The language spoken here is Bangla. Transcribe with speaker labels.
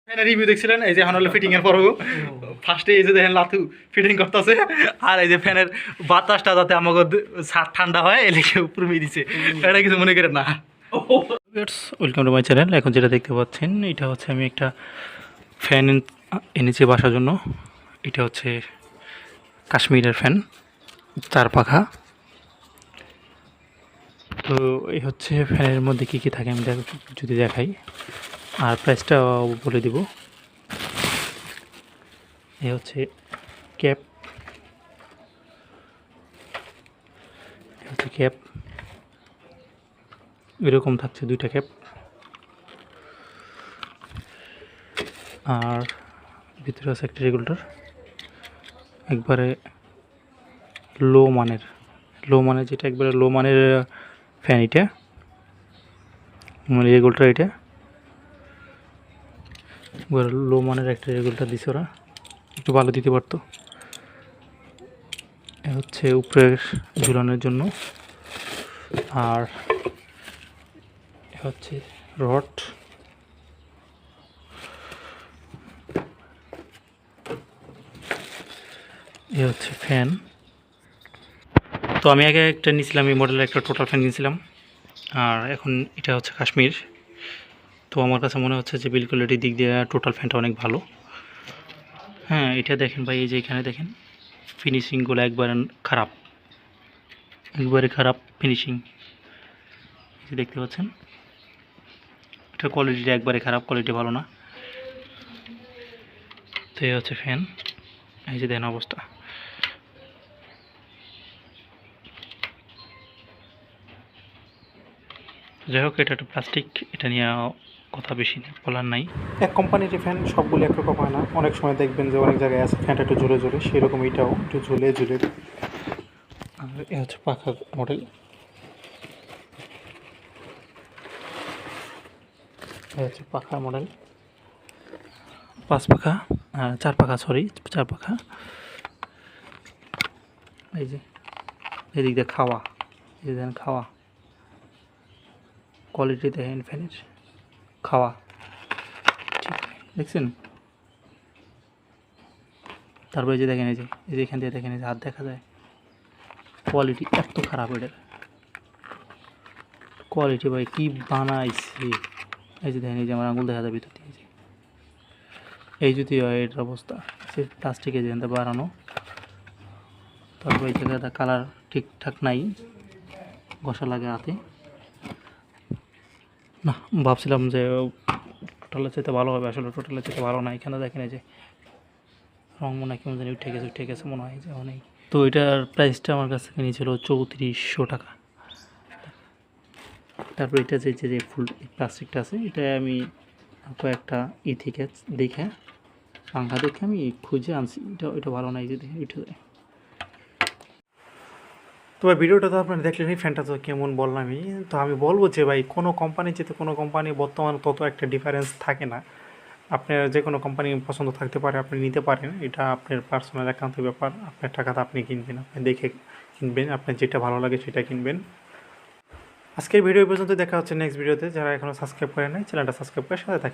Speaker 1: ফ্যানের রিভিউ দেখছিলেন, এই যে এখন হলো ফিটিং এর পর্ব। ফার্স্টে এই যে দেখেন লাথু ফিটিং করতেছে, আর এই যে ফ্যানের বাতাসটা যাতে আমাকে ঠান্ডা হয় এলাকে উপরে দিছে, এটা কিছু মনে করেন না। Welcome to my channel. এখন যেটা দেখতে পাচ্ছেন এটা হচ্ছে আমি একটা ফ্যান এনেছি বাসার জন্য। এটা হচ্ছে কাশ্মীরের ফ্যান, 4 পাখা। তো এই হচ্ছে ফ্যানের মধ্যে কী কী থাকে আমি যদি দেখাই, আর প্রাইসটা বলে দিব। এই হচ্ছে ক্যাপ, ক্যাপ এরকম থাকছে 2টা ক্যাপ, আর ভিতরে আছে একটা রেগুলেটর, একবারে লো মানের যেটা একবারে লো মানের ফ্যান, এটা মানে রেগুলেটর, এটা একবারে লো মানের একটা রেগুলেটর দিছে ওরা, একটু ভালো দিতে পারতো। এ হচ্ছে উপরের ঝুলানোর জন্য, আর হচ্ছে রড, এ হচ্ছে ফ্যান। তো আমি আগে একটা নিয়েছিলাম, এই মডেলের একটা টোটাল ফ্যান নিয়েছিলাম, আর এখন এটা হচ্ছে কাশ্মীর। তো আমার কাছে মনে হচ্ছে যে বিল্ড কোয়ালিটির দিক দিয়ে টোটাল ফ্যানটা অনেক ভালো। হ্যাঁ, এটা দেখেন ভাই, এই যে এখানে দেখেন ফিনিশিংগুলো একবারে খারাপ ফিনিশিং, এই যে দেখতে পাচ্ছেন, এটা কোয়ালিটিটা একবারে খারাপ, কোয়ালিটি ভালো না। তো এই হচ্ছে ফ্যান, এই যে দেখেন অবস্থা। যাই হোক, এটা একটা প্লাস্টিক, এটা নিয়ে কথা বেশি বলার নাই। এক কোম্পানির ফ্যান সবগুলো একরকম হয় না, অনেক সময় দেখবেন যে অনেক জায়গায় আছে ফ্যানটা একটু ঝুলে ঝুলে, সেরকম এটাও একটু ঝুলে ঝুলে। আর এ হচ্ছে পাখা মডেল, এ হচ্ছে পাখা মডেল, 5 পাখা, 4 পাখা, সরি 4 পাখা। এই যে এদিক দিয়ে খাওয়া, এই দেখেন খাওয়া কোয়ালিটি দেখেন ফ্যানের খাওয়া, ঠিক দেখছেন। তারপরে যে দেখেন, এই যে এখান থেকে দেখেন, এই যে হাত দেখা যায়, কোয়ালিটি এত খারাপ এটার কোয়ালিটি ভাই, কি বানাইছে। এই যে দেখেন, এই যে আমার আঙুল দেখা যায় ভিতর দিয়ে, এই যদি হয় এটার অবস্থা, সে প্লাস্টিকে যেখান বানানো। তারপরে এই জায়গাটা কালার ঠিকঠাক নাই, ঘষা লাগে হাতে। না, ভাবছিলাম যে টোটালের চাইতে ভালো হবে, আসলে টোটালের চাইতে ভালো না। এখানে দেখেন এই যে রং মনে হয় কেমন জানি উঠে গেছে মনে হয় যে অনেক। তো এটার প্রাইসটা আমার কাছে নিয়েছিল 3400 টাকা। তারপর এটা যে ফুল প্লাস্টিকটা আছে, এটা আমি কয়েকটা থেকে দেখে পাঙ্খা দেখে আমি খুঁজে আনছি, এটা ভালো নাই, যে দেখে উঠে যায়। তো ভাই ভিডিওটা তো আপনারা দেখলেন, এই ফ্যানটা তো কেমন বললামই। তো আমি বলবো যে ভাই, কোনো কোম্পানি যেতে কোনো কোম্পানি বর্তমানে তত একটা ডিফারেন্স থাকে না। আপনার যে কোনো কোম্পানি পছন্দ থাকতে পারে, আপনি নিতে পারেন, এটা আপনার পার্সোনাল একান্ত ব্যাপার। আপনার টাকাতে আপনি কিনবেন, আপনি দেখে কিনবেন, আপনার যেটা ভালো লাগে সেটা কিনবেন। আজকের ভিডিও পর্যন্ত, দেখা হচ্ছে নেক্সট ভিডিওতে। যারা এখনও সাবস্ক্রাইব করেন নাই, চ্যানেলটা সাবস্ক্রাইব করে সাথে থাকেন।